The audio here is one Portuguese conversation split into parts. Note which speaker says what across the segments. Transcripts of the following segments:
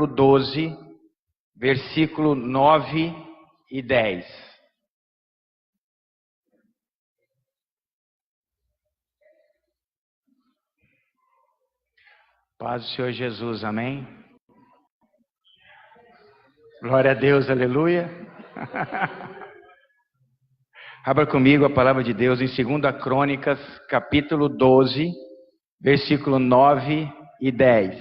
Speaker 1: 12, versículo 9 e 10. Paz do Senhor Jesus, amém? Glória a Deus, aleluia. Abra comigo a palavra de Deus em 2 Crônicas, capítulo 12, versículo 9 e 10.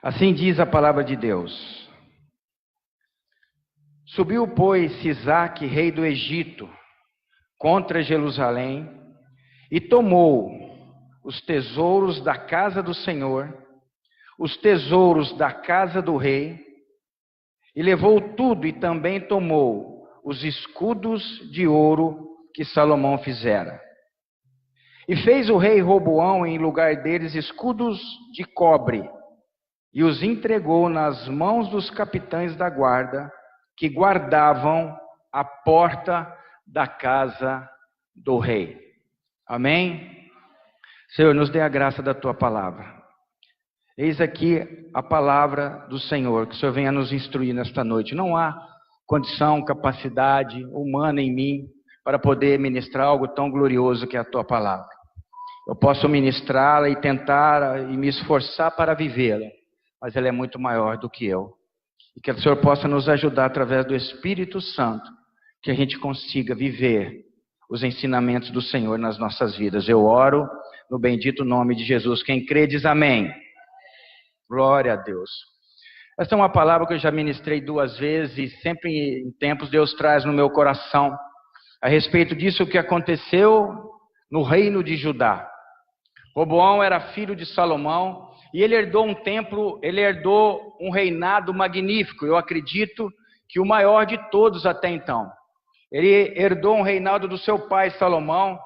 Speaker 1: Assim diz a palavra de Deus. Subiu, pois, Sisaque, rei do Egito, contra Jerusalém, e tomou os tesouros da casa do Senhor, os tesouros da casa do rei, e levou tudo, e também tomou os escudos de ouro que Salomão fizera. E fez o rei Roboão, em lugar deles, escudos de cobre, e os entregou nas mãos dos capitães da guarda, que guardavam a porta da casa do rei. Amém? Senhor, nos dê a graça da tua palavra. Eis aqui a palavra do Senhor, que o Senhor venha nos instruir nesta noite. Não há condição, capacidade humana em mim para poder ministrar algo tão glorioso que é a tua palavra. Eu posso ministrá-la e tentar e me esforçar para vivê-la, mas ela é muito maior do que eu. E que o Senhor possa nos ajudar através do Espírito Santo, que a gente consiga viver os ensinamentos do Senhor nas nossas vidas. Eu oro no bendito nome de Jesus. Quem crê diz amém. Glória a Deus. Essa é uma palavra que eu já ministrei 2 vezes e sempre em tempos Deus traz no meu coração a respeito disso que aconteceu no reino de Judá. Roboão era filho de Salomão e ele herdou um templo, ele herdou um reinado magnífico. Eu acredito que o maior de todos até então. Ele herdou um reinado do seu pai Salomão,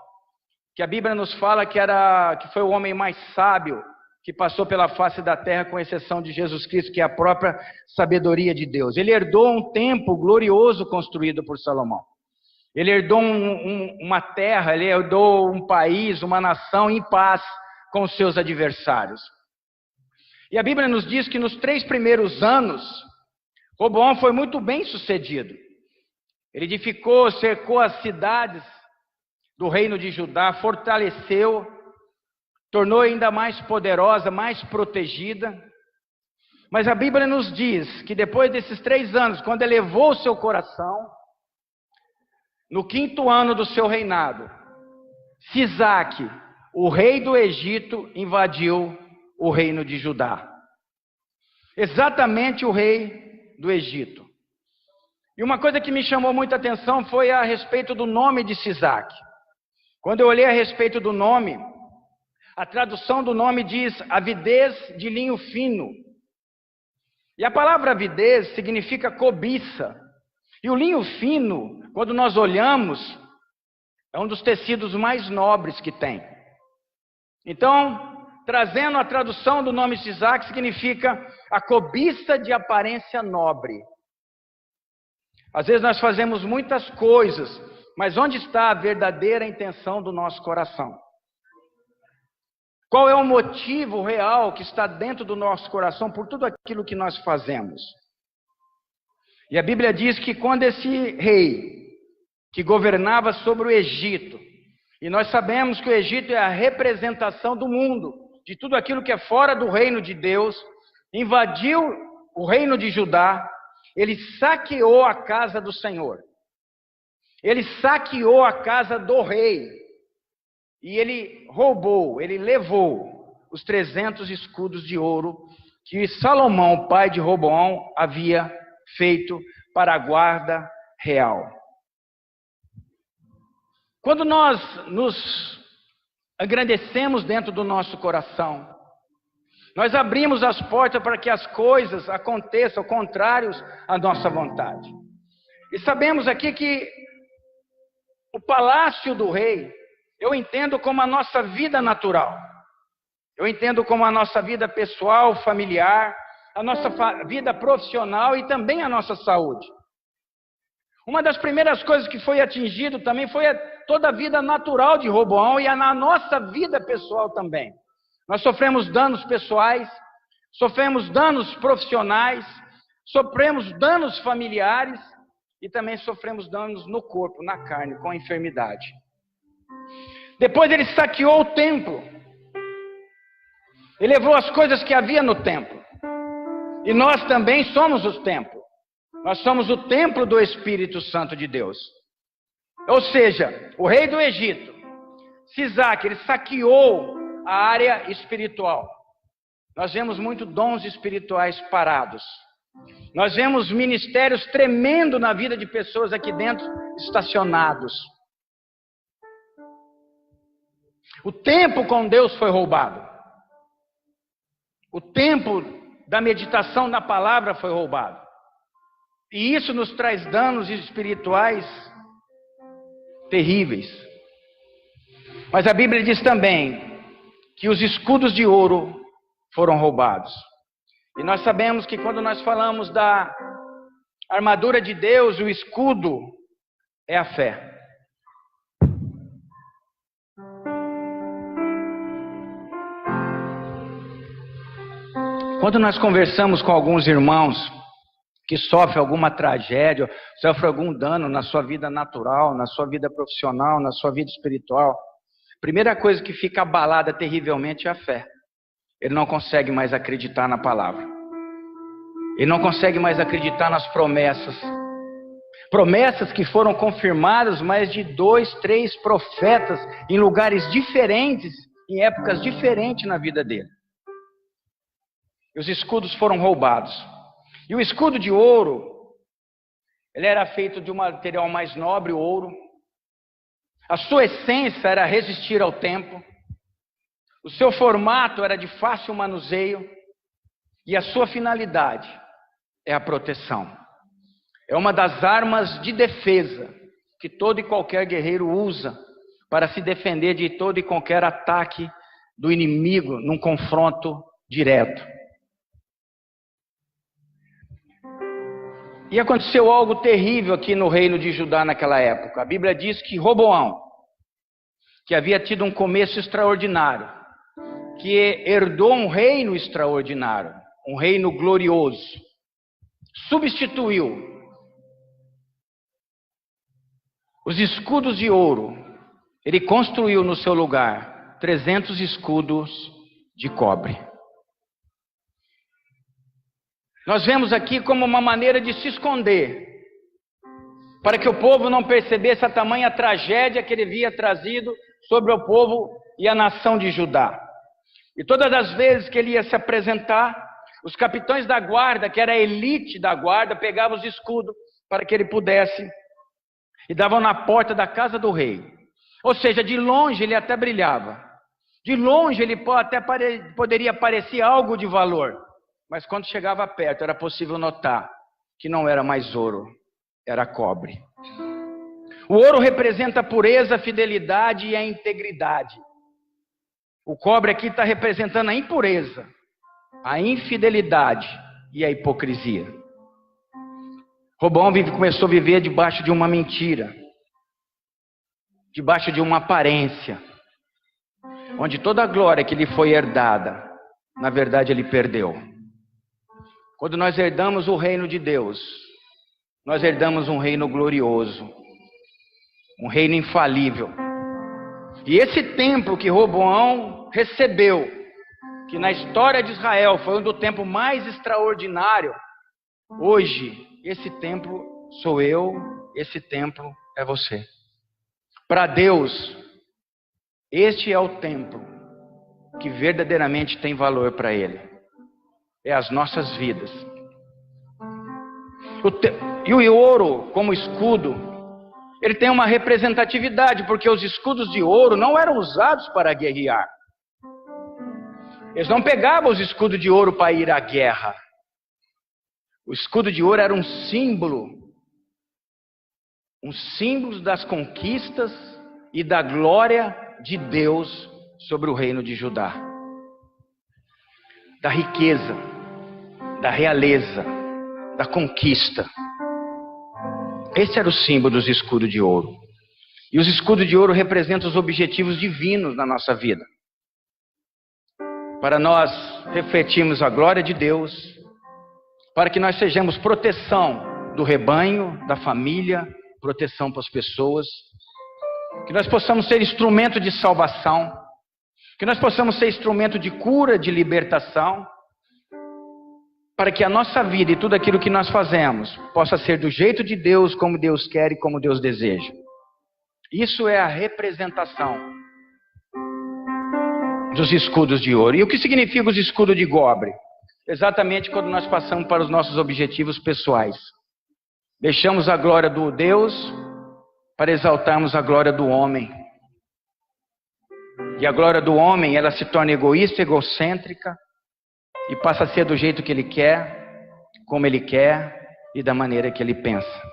Speaker 1: que a Bíblia nos fala que foi o homem mais sábio que passou pela face da terra, com exceção de Jesus Cristo, que é a própria sabedoria de Deus. Ele herdou um templo glorioso construído por Salomão. Ele herdou uma terra, ele herdou um país, uma nação em paz com os seus adversários. E a Bíblia nos diz que nos 3 primeiros anos, Roboão foi muito bem sucedido. Ele edificou, cercou as cidades do reino de Judá, fortaleceu, tornou ainda mais poderosa, mais protegida. Mas a Bíblia nos diz que depois desses 3 anos, quando elevou o seu coração, no 5º ano do seu reinado, Sisaque, o rei do Egito, invadiu o reino de Judá. Exatamente o rei do Egito. E uma coisa que me chamou muita atenção foi a respeito do nome de Sisaque. Quando eu olhei a respeito do nome, a tradução do nome diz avidez de linho fino. E a palavra avidez significa cobiça. E o linho fino, quando nós olhamos, é um dos tecidos mais nobres que tem. Então, trazendo a tradução do nome Sisaque, significa a cobiça de aparência nobre. Às vezes nós fazemos muitas coisas, mas onde está a verdadeira intenção do nosso coração? Qual é o motivo real que está dentro do nosso coração por tudo aquilo que nós fazemos? E a Bíblia diz que quando esse rei, que governava sobre o Egito, e nós sabemos que o Egito é a representação do mundo, de tudo aquilo que é fora do reino de Deus, invadiu o reino de Judá, ele saqueou a casa do Senhor. Ele saqueou a casa do rei. E ele roubou, ele levou os 300 escudos de ouro que Salomão, pai de Roboão, havia feito para a guarda real. Quando nós nos engrandecemos dentro do nosso coração, nós abrimos as portas para que as coisas aconteçam contrários à nossa vontade. E sabemos aqui que o palácio do rei, eu entendo como a nossa vida natural. Eu entendo como a nossa vida pessoal, familiar, a nossa vida profissional e também a nossa saúde. Uma das primeiras coisas que foi atingido também foi toda a vida natural de Roboão e na nossa vida pessoal também. Nós sofremos danos pessoais, sofremos danos profissionais, sofremos danos familiares e também sofremos danos no corpo, na carne, com a enfermidade. Depois ele saqueou o templo. Ele levou as coisas que havia no templo. E nós também somos o templo. Nós somos o templo do Espírito Santo de Deus. Ou seja, o rei do Egito, Sisaque, ele saqueou a área espiritual. Nós vemos muito dons espirituais parados. Nós vemos ministérios tremendo na vida de pessoas aqui dentro, estacionados. O tempo com Deus foi roubado. O tempo da meditação na palavra foi roubado. E isso nos traz danos espirituais terríveis. Mas a Bíblia diz também que os escudos de ouro foram roubados. E nós sabemos que quando nós falamos da armadura de Deus, o escudo é a fé. Quando nós conversamos com alguns irmãos que sofrem alguma tragédia, sofrem algum dano na sua vida natural, na sua vida profissional, na sua vida espiritual, a primeira coisa que fica abalada terrivelmente é a fé. Ele não consegue mais acreditar na palavra. Ele não consegue mais acreditar nas promessas. Promessas que foram confirmadas, mais de 2, 3 profetas em lugares diferentes, em épocas diferentes na vida dele. E os escudos foram roubados. E o escudo de ouro, ele era feito de um material mais nobre, o ouro. A sua essência era resistir ao tempo. O seu formato era de fácil manuseio. E a sua finalidade é a proteção. É uma das armas de defesa que todo e qualquer guerreiro usa para se defender de todo e qualquer ataque do inimigo num confronto direto. E aconteceu algo terrível aqui no reino de Judá naquela época. A Bíblia diz que Roboão, que havia tido um começo extraordinário, que herdou um reino extraordinário, um reino glorioso, substituiu os escudos de ouro. Ele construiu no seu lugar 300 escudos de cobre. Nós vemos aqui como uma maneira de se esconder, para que o povo não percebesse a tamanha tragédia que ele havia trazido sobre o povo e a nação de Judá. E todas as vezes que ele ia se apresentar, os capitães da guarda, que era a elite da guarda, pegavam os escudos para que ele pudesse, e davam na porta da casa do rei. Ou seja, de longe ele até brilhava. De longe ele até poderia parecer algo de valor. Mas quando chegava perto, era possível notar que não era mais ouro, era cobre. O ouro representa a pureza, a fidelidade e a integridade. O cobre aqui está representando a impureza, a infidelidade e a hipocrisia. Roboão começou a viver debaixo de uma mentira, debaixo de uma aparência, onde toda a glória que lhe foi herdada, na verdade ele perdeu. Quando nós herdamos o reino de Deus, nós herdamos um reino glorioso, um reino infalível. E esse templo que Roboão recebeu, que na história de Israel foi um do templo mais extraordinário, hoje esse templo sou eu, esse templo é você. Para Deus, este é o templo que verdadeiramente tem valor para Ele. É as nossas vidas. E o ouro, como escudo, ele tem uma representatividade, porque os escudos de ouro não eram usados para guerrear. Eles não pegavam os escudos de ouro para ir à guerra. O escudo de ouro era um símbolo das conquistas e da glória de Deus sobre o reino de Judá. Da riqueza, da realeza, da conquista. Esse era o símbolo dos escudos de ouro. E os escudos de ouro representam os objetivos divinos na nossa vida. Para nós refletirmos a glória de Deus, para que nós sejamos proteção do rebanho, da família, proteção para as pessoas, que nós possamos ser instrumento de salvação, que nós possamos ser instrumento de cura, de libertação, para que a nossa vida e tudo aquilo que nós fazemos possa ser do jeito de Deus, como Deus quer e como Deus deseja. Isso é a representação dos escudos de ouro. E o que significa os escudos de cobre? Exatamente quando nós passamos para os nossos objetivos pessoais. Deixamos a glória do Deus para exaltarmos a glória do homem. E a glória do homem, ela se torna egoísta, egocêntrica, e passa a ser do jeito que ele quer, como ele quer e da maneira que ele pensa.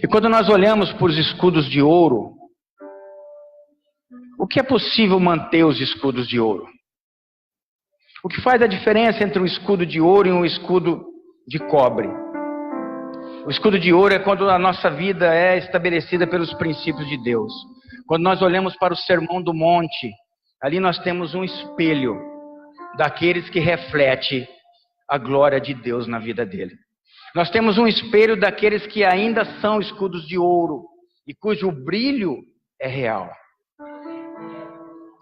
Speaker 1: E quando nós olhamos para os escudos de ouro, o que é possível manter os escudos de ouro? O que faz a diferença entre um escudo de ouro e um escudo de cobre? O escudo de ouro é quando a nossa vida é estabelecida pelos princípios de Deus. Quando nós olhamos para o Sermão do Monte, ali nós temos um espelho daqueles que reflete a glória de Deus na vida dele. Nós temos um espelho daqueles que ainda são escudos de ouro e cujo brilho é real.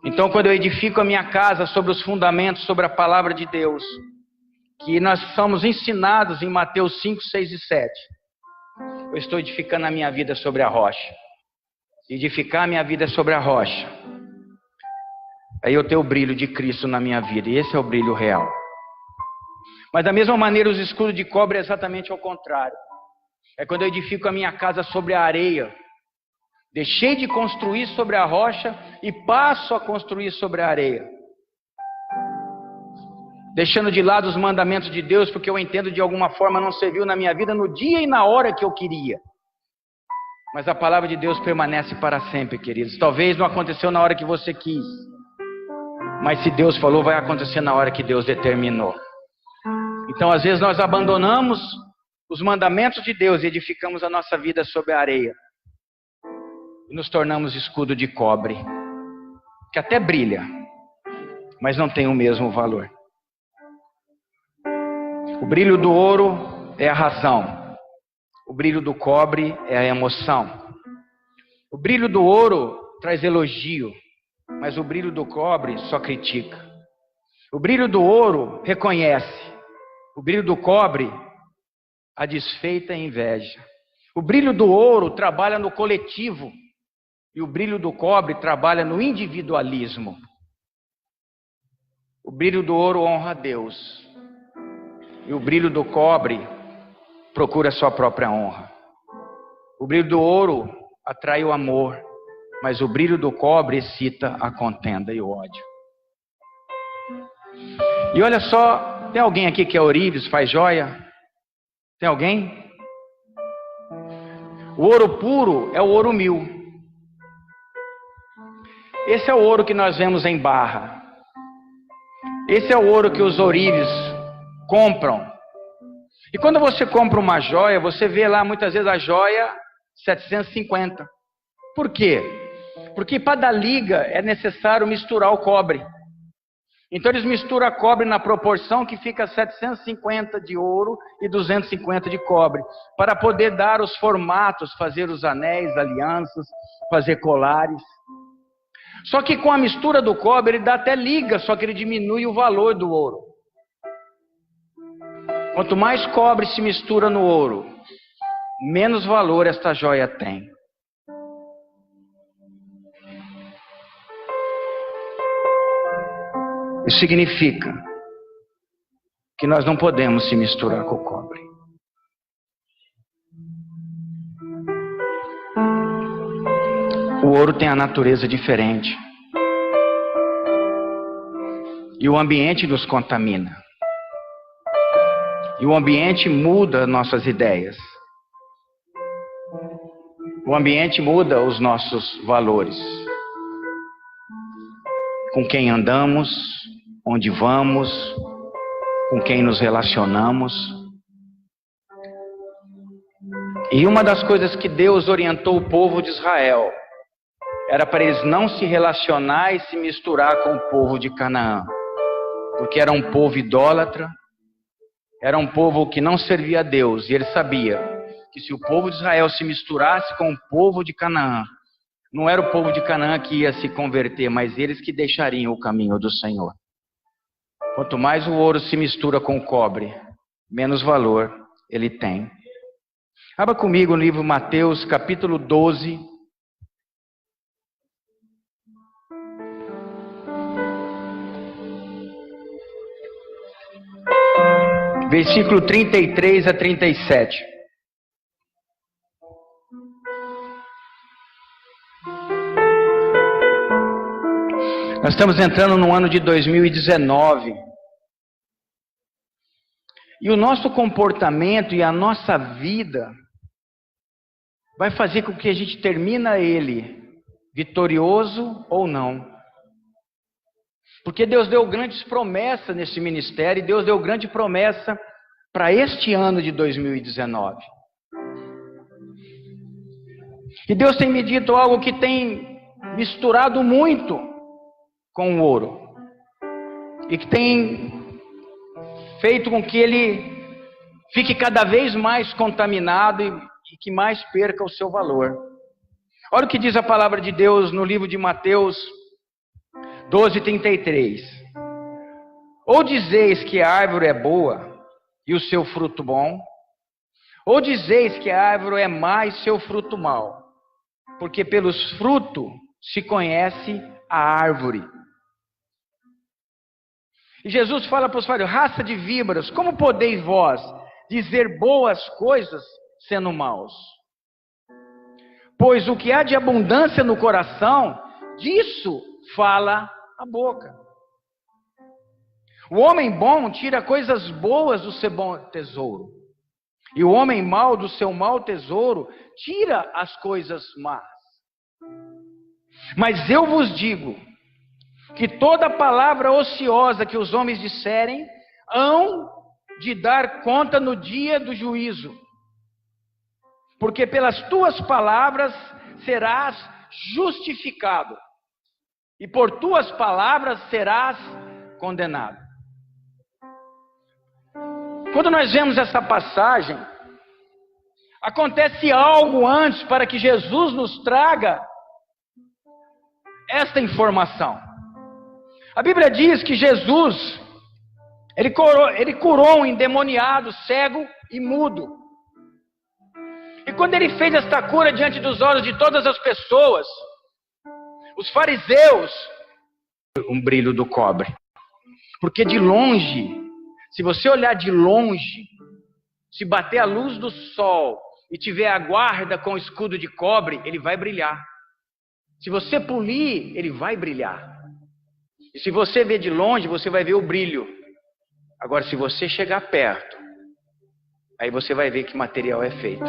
Speaker 1: Então, quando eu edifico a minha casa sobre os fundamentos, sobre a palavra de Deus, que nós somos ensinados em Mateus 5, 6 e 7, eu estou edificando a minha vida sobre a rocha. Edificar a minha vida sobre a rocha. Aí eu tenho o brilho de Cristo na minha vida, e esse é o brilho real. Mas da mesma maneira, os escudos de cobre é exatamente ao contrário. É quando eu edifico a minha casa sobre a areia. Deixei de construir sobre a rocha e passo a construir sobre a areia. Deixando de lado os mandamentos de Deus, porque eu entendo de alguma forma não serviu na minha vida no dia e na hora que eu queria. Mas a palavra de Deus permanece para sempre, queridos. Talvez não aconteceu na hora que você quis. Mas se Deus falou, vai acontecer na hora que Deus determinou. Então, às vezes, nós abandonamos os mandamentos de Deus e edificamos a nossa vida sobre a areia. E nos tornamos escudo de cobre, que até brilha, mas não tem o mesmo valor. O brilho do ouro é a razão. O brilho do cobre é a emoção. O brilho do ouro traz elogio, mas o brilho do cobre só critica. O brilho do ouro reconhece. O brilho do cobre, a desfeita e inveja. O brilho do ouro trabalha no coletivo. E o brilho do cobre trabalha no individualismo. O brilho do ouro honra a Deus. E o brilho do cobre procura a sua própria honra. O brilho do ouro atrai o amor. Mas o brilho do cobre excita a contenda e o ódio. E olha só, tem alguém aqui que é ourives, faz joia? Tem alguém? O ouro puro é o ouro 1000. Esse é o ouro que nós vemos em barra. Esse é o ouro que os ourives compram. E quando você compra uma joia, você vê lá muitas vezes a joia 750. Por quê? Porque para dar liga é necessário misturar o cobre. Então eles misturam a cobre na proporção que fica 750 de ouro e 250 de cobre. Para poder dar os formatos, fazer os anéis, alianças, fazer colares. Só que com a mistura do cobre ele dá até liga, só que ele diminui o valor do ouro. Quanto mais cobre se mistura no ouro, menos valor esta joia tem. Isso significa que nós não podemos se misturar com o cobre. O ouro tem a natureza diferente. E o ambiente nos contamina. E o ambiente muda nossas ideias. O ambiente muda os nossos valores. Com quem andamos, onde vamos, com quem nos relacionamos. E uma das coisas que Deus orientou o povo de Israel era para eles não se relacionar e se misturar com o povo de Canaã, porque era um povo idólatra, era um povo que não servia a Deus, e ele sabia que se o povo de Israel se misturasse com o povo de Canaã, não era o povo de Canaã que ia se converter, mas eles que deixariam o caminho do Senhor. Quanto mais o ouro se mistura com o cobre, menos valor ele tem. Abra comigo no livro Mateus, capítulo 12. Versículo 33 a 37. Nós estamos entrando no ano de 2019. E o nosso comportamento e a nossa vida vai fazer com que a gente termine ele vitorioso ou não. Porque Deus deu grandes promessas nesse ministério, e Deus deu grande promessa para este ano de 2019. E Deus tem me dito algo que tem misturado muito com o ouro, e que tem feito com que ele fique cada vez mais contaminado e que mais perca o seu valor. Olha o que diz a palavra de Deus no livro de Mateus 12:33. Ou dizeis que a árvore é boa e o seu fruto bom, ou dizeis que a árvore é má e seu fruto mau, porque pelos frutos se conhece a árvore. E Jesus fala para os fariseus: raça de víboras, como podeis vós dizer boas coisas sendo maus? Pois o que há de abundância no coração, disso fala a boca. O homem bom tira coisas boas do seu bom tesouro, e o homem mau do seu mau tesouro tira as coisas más. Mas eu vos digo que toda palavra ociosa que os homens disserem, hão de dar conta no dia do juízo. Porque pelas tuas palavras serás justificado, e por tuas palavras serás condenado. Quando nós vemos essa passagem, acontece algo antes para que Jesus nos traga esta informação. A Bíblia diz que Jesus, ele curou um endemoniado, cego e mudo. E quando ele fez esta cura diante dos olhos de todas as pessoas, os fariseus, um brilho do cobre. Porque de longe, se você olhar de longe, se bater a luz do sol e tiver a guarda com escudo de cobre, ele vai brilhar. Se você polir, ele vai brilhar. E se você ver de longe, você vai ver o brilho. Agora, se você chegar perto, aí você vai ver que material é feito.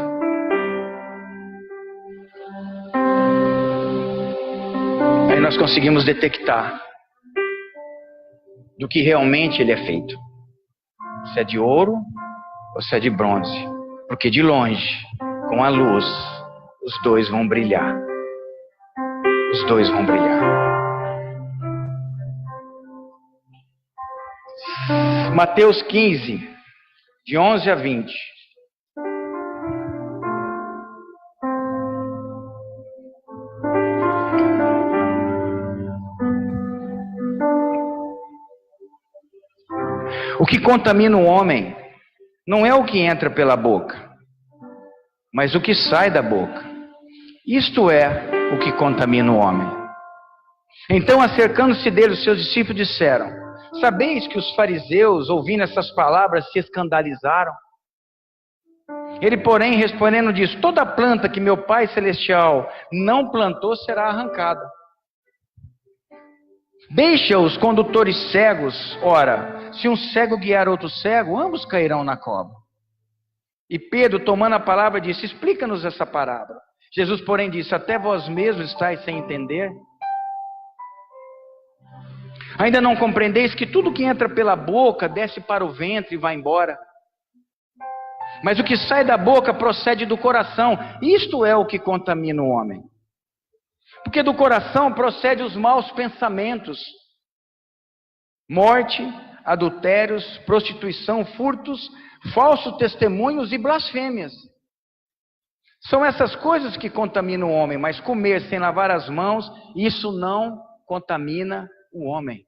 Speaker 1: Aí nós conseguimos detectar do que realmente ele é feito. Se é de ouro ou se é de bronze. Porque de longe, com a luz, os dois vão brilhar. Os dois vão brilhar. Mateus 15, de 11 a 20. O que contamina o homem não é o que entra pela boca, mas o que sai da boca. Isto é o que contamina o homem. Então, acercando-se dele, os seus discípulos disseram: sabeis que os fariseus, ouvindo essas palavras, se escandalizaram? Ele, porém, respondendo, diz: toda planta que meu Pai Celestial não plantou será arrancada. Deixa os condutores cegos. Ora, se um cego guiar outro cego, ambos cairão na cova. E Pedro, tomando a palavra, disse: explica-nos essa parábola. Jesus, porém, disse: até vós mesmos estáis sem entender? Ainda não compreendeis que tudo que entra pela boca desce para o ventre e vai embora? Mas o que sai da boca procede do coração. Isto é o que contamina o homem. Porque do coração procede os maus pensamentos, morte, adultérios, prostituição, furtos, falsos testemunhos e blasfêmias. São essas coisas que contaminam o homem, mas comer sem lavar as mãos, isso não contamina o homem.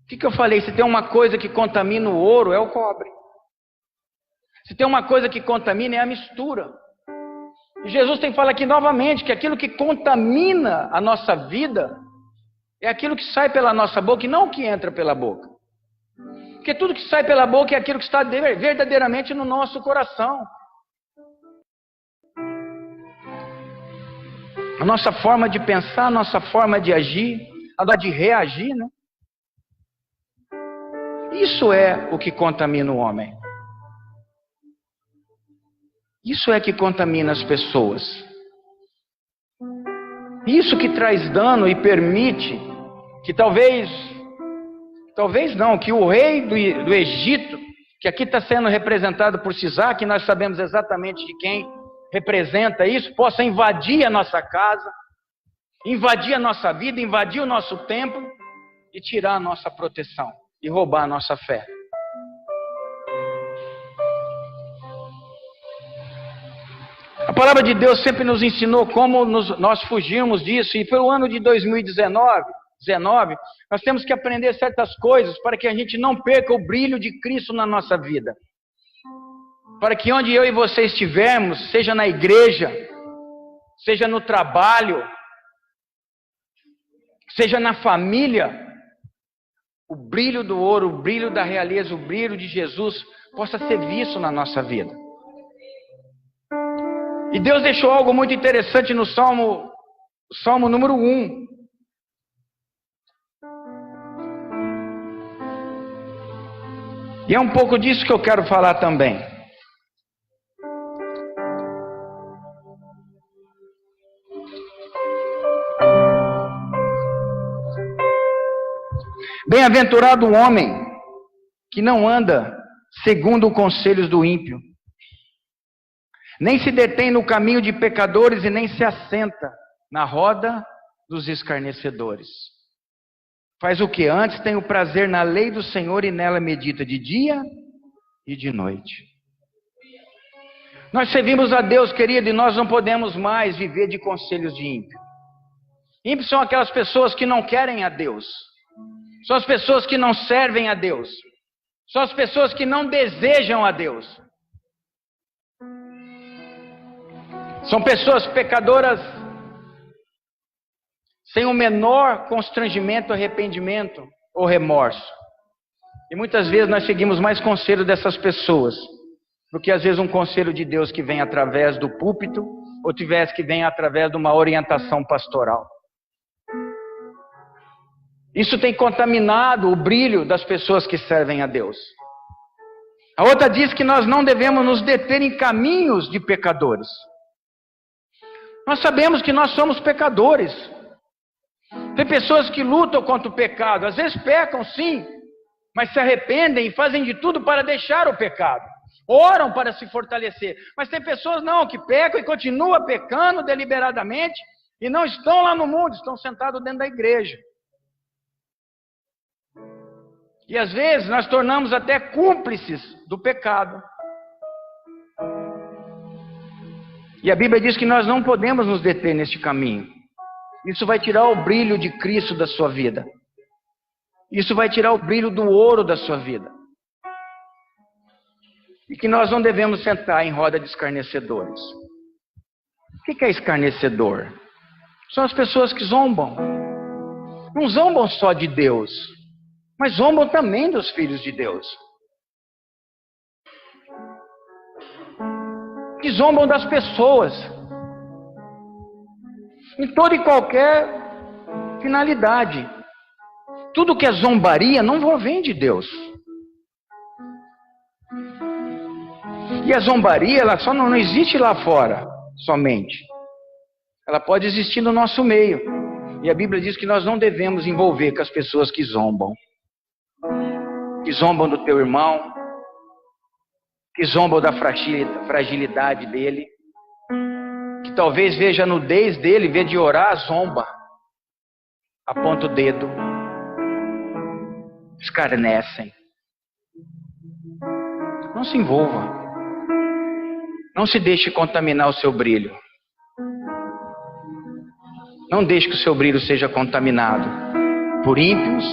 Speaker 1: O que eu falei? Se tem uma coisa que contamina o ouro, é o cobre. Se tem uma coisa que contamina, é a mistura. E Jesus tem falado aqui novamente que aquilo que contamina a nossa vida é aquilo que sai pela nossa boca e não o que entra pela boca. Porque tudo que sai pela boca é aquilo que está verdadeiramente no nosso coração. A nossa forma de pensar, a nossa forma de agir, a hora de reagir, né? Isso é o que contamina o homem. Isso é que contamina as pessoas. Isso que traz dano e permite que talvez não, que o rei do Egito, que aqui está sendo representado por Sisaque, nós sabemos exatamente de quem representa isso, possa invadir a nossa casa, invadir a nossa vida, invadir o nosso templo e tirar a nossa proteção e roubar a nossa fé. A palavra de Deus sempre nos ensinou como nós fugirmos disso, e foi o ano de 2019, nós temos que aprender certas coisas para que a gente não perca o brilho de Cristo na nossa vida. Para que onde eu e você estivermos, seja na igreja, seja no trabalho, seja na família, o brilho do ouro, o brilho da realeza, o brilho de Jesus possa ser visto na nossa vida. E Deus deixou algo muito interessante no Salmo número 1. E é um pouco disso que eu quero falar também. Bem-aventurado o homem que não anda segundo os conselhos do ímpio, nem se detém no caminho de pecadores e nem se assenta na roda dos escarnecedores. Faz o que? Antes tem o prazer na lei do Senhor e nela medita de dia e de noite. Nós servimos a Deus, querido, e nós não podemos mais viver de conselhos de ímpio. Ímpios são aquelas pessoas que não querem a Deus. São as pessoas que não servem a Deus. São as pessoas que não desejam a Deus. São pessoas pecadoras sem o menor constrangimento, arrependimento ou remorso. E muitas vezes nós seguimos mais conselho dessas pessoas do que às vezes um conselho de Deus que vem através do púlpito ou que vem através de uma orientação pastoral. Isso tem contaminado o brilho das pessoas que servem a Deus. A outra diz que nós não devemos nos deter em caminhos de pecadores. Nós sabemos que nós somos pecadores. Tem pessoas que lutam contra o pecado. Às vezes pecam sim, mas se arrependem e fazem de tudo para deixar o pecado. Oram para se fortalecer. Mas tem pessoas não, que pecam e continuam pecando deliberadamente e não estão lá no mundo, estão sentados dentro da igreja. E às vezes nós tornamos até cúmplices do pecado. E a Bíblia diz que nós não podemos nos deter neste caminho. Isso vai tirar o brilho de Cristo da sua vida. Isso vai tirar o brilho do ouro da sua vida. E que nós não devemos sentar em roda de escarnecedores. O que é escarnecedor? São as pessoas que zombam. Não zombam só de Deus, mas zombam também dos filhos de Deus. Que zombam das pessoas. Em toda e qualquer finalidade. Tudo que é zombaria não vem de Deus. E a zombaria, ela só não existe lá fora, somente. Ela pode existir no nosso meio. E a Bíblia diz que nós não devemos envolver com as pessoas que zombam do teu irmão, que zombam da fragilidade dele, que talvez veja a nudez dele, vê de orar, zomba, aponta o dedo, escarnecem. Não se envolva. Não se deixe contaminar o seu brilho. Não deixe que o seu brilho seja contaminado por ímpios,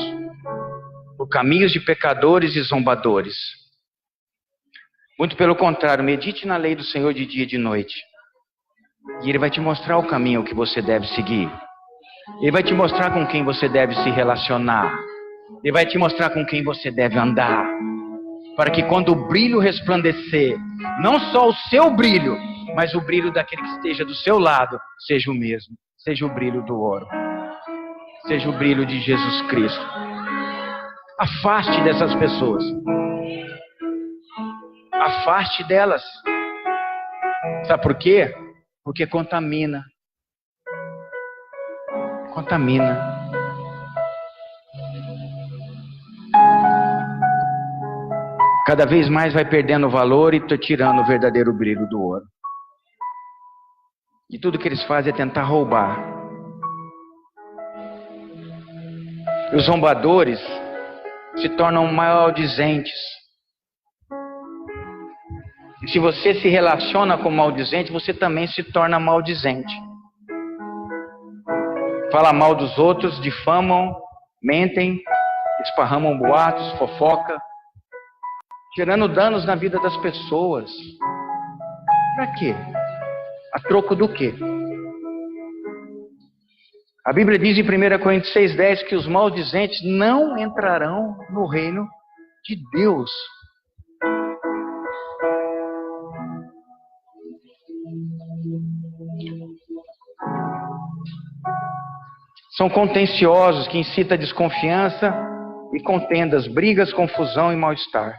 Speaker 1: por caminhos de pecadores e zombadores. Muito pelo contrário, medite na lei do Senhor de dia e de noite. E Ele vai te mostrar o caminho que você deve seguir. Ele vai te mostrar com quem você deve se relacionar. Ele vai te mostrar com quem você deve andar. Para que quando o brilho resplandecer, não só o seu brilho, mas o brilho daquele que esteja do seu lado, seja o mesmo. Seja o brilho do ouro. Seja o brilho de Jesus Cristo. Afaste dessas pessoas. Afaste delas. Sabe por quê? Porque contamina. Contamina. Cada vez mais vai perdendo valor e tirando o verdadeiro brilho do ouro. E tudo que eles fazem é tentar roubar. E os zombadores se tornam maldizentes. E se você se relaciona com maldizente, você também se torna maldizente. Fala mal dos outros, difamam, mentem, esparramam boatos, fofoca, gerando danos na vida das pessoas. Para quê? A troco do quê? A Bíblia diz em 1 Coríntios 6,10 que os maldizentes não entrarão no reino de Deus. São contenciosos que incitam a desconfiança e contendas, brigas, confusão e mal-estar.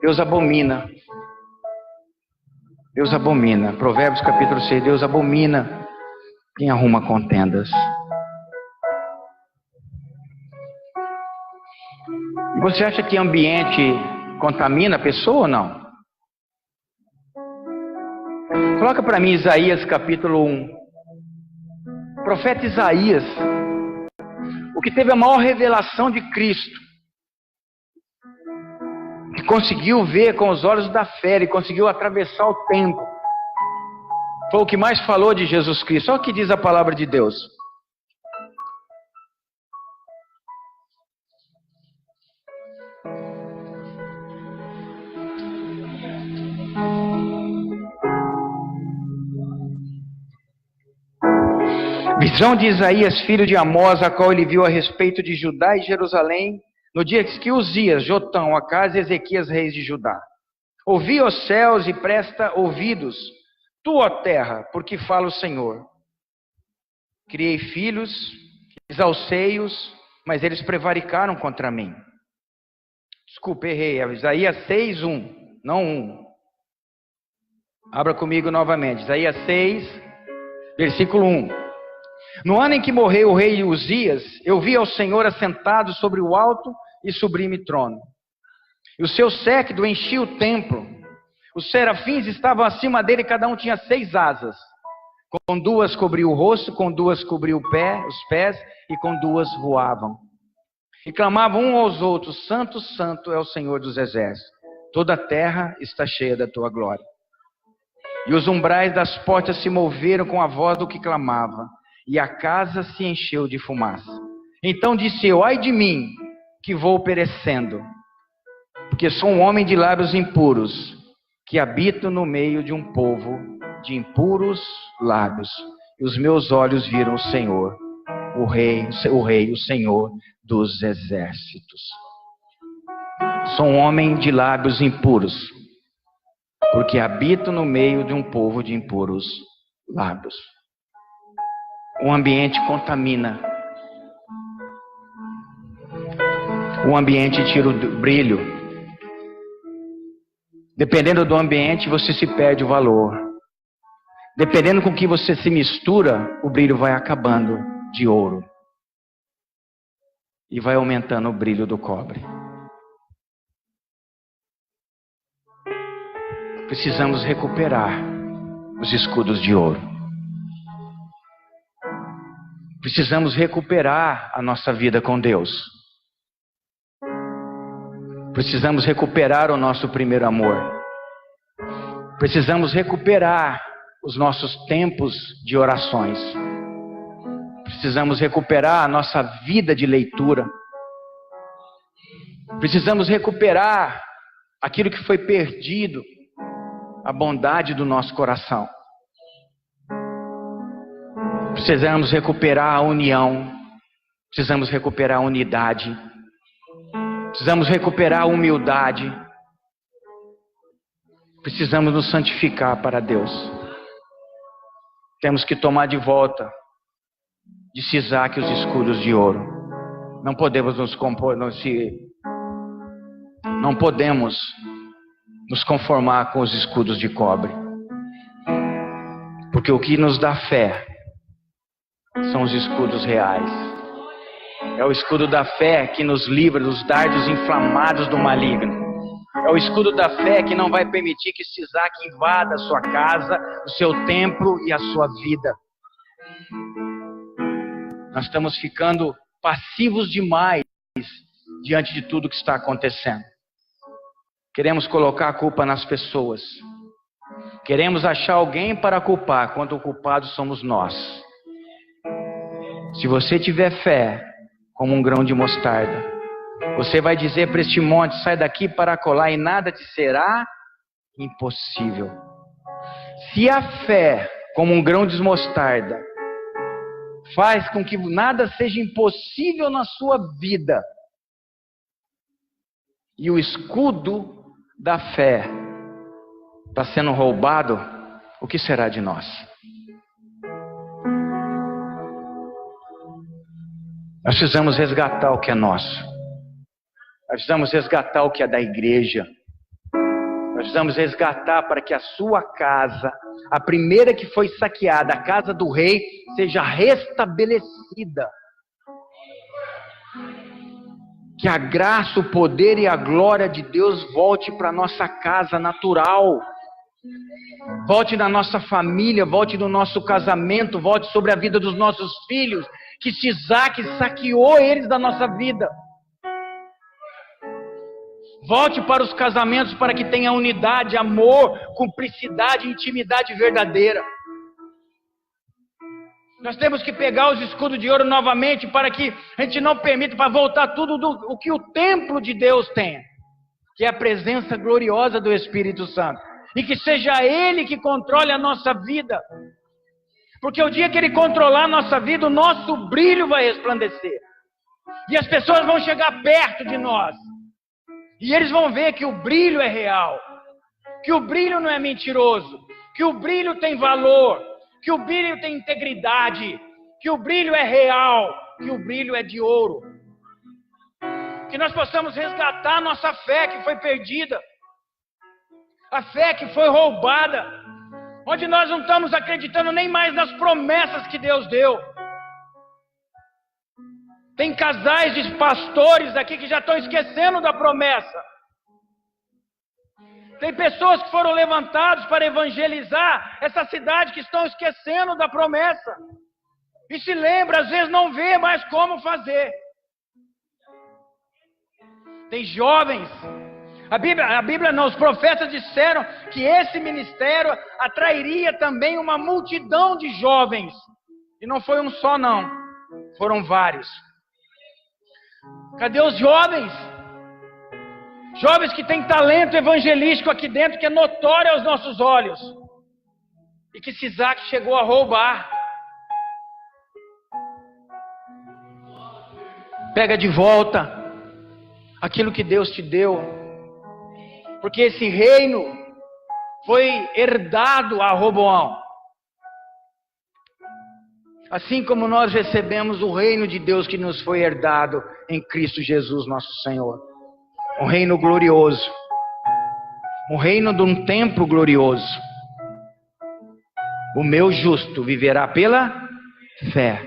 Speaker 1: Deus abomina. Deus abomina. Provérbios capítulo 6. Deus abomina quem arruma contendas. E você acha que ambiente contamina a pessoa ou não? Coloca para mim Isaías capítulo 1. O profeta Isaías, o que teve a maior revelação de Cristo, que conseguiu ver com os olhos da fé, ele conseguiu atravessar o tempo, foi o que mais falou de Jesus Cristo. Olha o que diz a palavra de Deus. Visão de Isaías, filho de Amós, a qual ele viu a respeito de Judá e Jerusalém, no dia que Uzias, Jotão, Acás e Ezequias, reis de Judá. Ouvi, ó céus, e presta ouvidos, tu, ó terra, porque fala o Senhor. Criei filhos, exalcei-os, mas eles prevaricaram contra mim. Desculpa, errei. Isaías 6:1, não 1. Abra comigo novamente. Isaías 6, versículo 1. No ano em que morreu o rei Uzias, eu vi ao Senhor assentado sobre o alto e sublime trono. E o seu séquito enchia o templo. Os serafins estavam acima dele, cada um tinha 6 asas. Com 2 cobriu o rosto, com 2 cobriu os pés, e com 2 voavam. E clamavam um aos outros: Santo, Santo é o Senhor dos exércitos. Toda a terra está cheia da tua glória. E os umbrais das portas se moveram com a voz do que clamava, e a casa se encheu de fumaça. Então disse eu: ai de mim, que vou perecendo, porque sou um homem de lábios impuros, que habito no meio de um povo de impuros lábios. E os meus olhos viram o Senhor, o Rei, o Senhor dos exércitos. Sou um homem de lábios impuros, porque habito no meio de um povo de impuros lábios. O ambiente contamina. O ambiente tira o brilho. Dependendo do ambiente, você se perde o valor. Dependendo com que você se mistura, o brilho vai acabando de ouro. E vai aumentando o brilho do cobre. Precisamos recuperar os escudos de ouro. Precisamos recuperar a nossa vida com Deus. Precisamos recuperar o nosso primeiro amor. Precisamos recuperar os nossos tempos de orações. Precisamos recuperar a nossa vida de leitura. Precisamos recuperar aquilo que foi perdido, a bondade do nosso coração. Precisamos recuperar a união. Precisamos recuperar a unidade. Precisamos recuperar a humildade. Precisamos nos santificar para Deus. Temos que tomar de volta de Sisaque os escudos de ouro. Não podemos não podemos nos conformar com os escudos de cobre. Porque o que nos dá fé são os escudos reais. É o escudo da fé que nos livra dos dardos inflamados do maligno. É o escudo da fé que não vai permitir que Sisaque invada a sua casa, o seu templo e a sua vida. Nós estamos ficando passivos demais diante de tudo que está acontecendo. Queremos colocar a culpa nas pessoas. Queremos achar alguém para culpar, quando o culpado somos nós. Se você tiver fé como um grão de mostarda, você vai dizer para este monte: sai daqui para colar, e nada te será impossível. Se a fé, como um grão de mostarda, faz com que nada seja impossível na sua vida, e o escudo da fé está sendo roubado, o que será de nós? Nós precisamos resgatar o que é nosso. Nós precisamos resgatar o que é da igreja. Nós precisamos resgatar para que a sua casa, a primeira que foi saqueada, a casa do rei, seja restabelecida. Que a graça, o poder e a glória de Deus volte para a nossa casa natural. Volte na nossa família, volte no nosso casamento, volte sobre a vida dos nossos filhos. Que Sisaque saqueou eles da nossa vida. Volte para os casamentos para que tenha unidade, amor, cumplicidade, intimidade verdadeira. Nós temos que pegar os escudos de ouro novamente para que a gente não permita para voltar tudo o que o templo de Deus tem, que é a presença gloriosa do Espírito Santo. E que seja Ele que controle a nossa vida. Porque o dia que Ele controlar a nossa vida, o nosso brilho vai resplandecer. E as pessoas vão chegar perto de nós. E eles vão ver que o brilho é real. Que o brilho não é mentiroso. Que o brilho tem valor. Que o brilho tem integridade. Que o brilho é real. Que o brilho é de ouro. Que nós possamos resgatar a nossa fé que foi perdida. A fé que foi roubada. Onde nós não estamos acreditando nem mais nas promessas que Deus deu. Tem casais de pastores aqui que já estão esquecendo da promessa. Tem pessoas que foram levantadas para evangelizar essa cidade que estão esquecendo da promessa. E se lembra, às vezes não vê mais como fazer. Tem jovens. A Bíblia não, os profetas disseram que esse ministério atrairia também uma multidão de jovens. E não foi um só não, foram vários. Cadê os jovens? Jovens que têm talento evangelístico aqui dentro, que é notório aos nossos olhos. E que Sisaque chegou a roubar. Pega de volta aquilo que Deus te deu. Porque esse reino foi herdado a Roboão. Assim como nós recebemos o reino de Deus que nos foi herdado em Cristo Jesus, nosso Senhor. Um reino glorioso. Um reino de um templo glorioso. O meu justo viverá pela fé.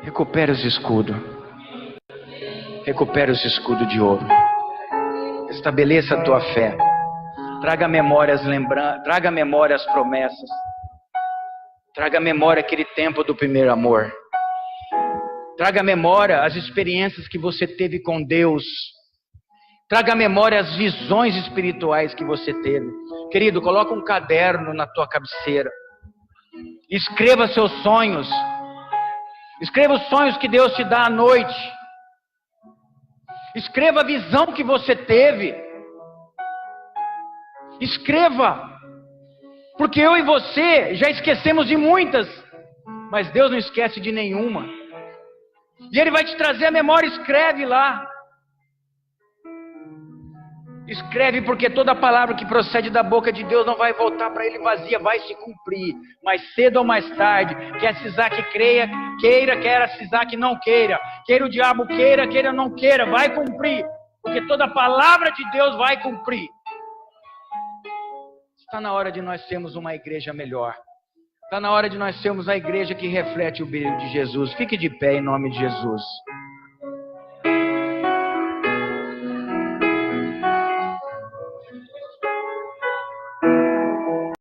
Speaker 1: Recupere os escudos. Recupere os escudos de ouro. Estabeleça a tua fé. Traga memórias traga memória as promessas. Traga memória aquele tempo do primeiro amor. Traga memória as experiências que você teve com Deus. Traga memória as visões espirituais que você teve. Querido, coloca um caderno na tua cabeceira. Escreva seus sonhos. Escreva os sonhos que Deus te dá à noite. Escreva a visão que você teve. Escreva. Porque eu e você já esquecemos de muitas, mas Deus não esquece de nenhuma. E Ele vai te trazer a memória. Escreve lá. Escreve, porque toda palavra que procede da boca de Deus não vai voltar para Ele vazia, vai se cumprir. Mais cedo ou mais tarde, quer Sisaque queira, quer Sisaque não queira, queira o diabo queira ou não queira, vai cumprir. Porque toda palavra de Deus vai cumprir. Está na hora de nós sermos uma igreja melhor. Está na hora de nós sermos a igreja que reflete o brilho de Jesus. Fique de pé em nome de Jesus.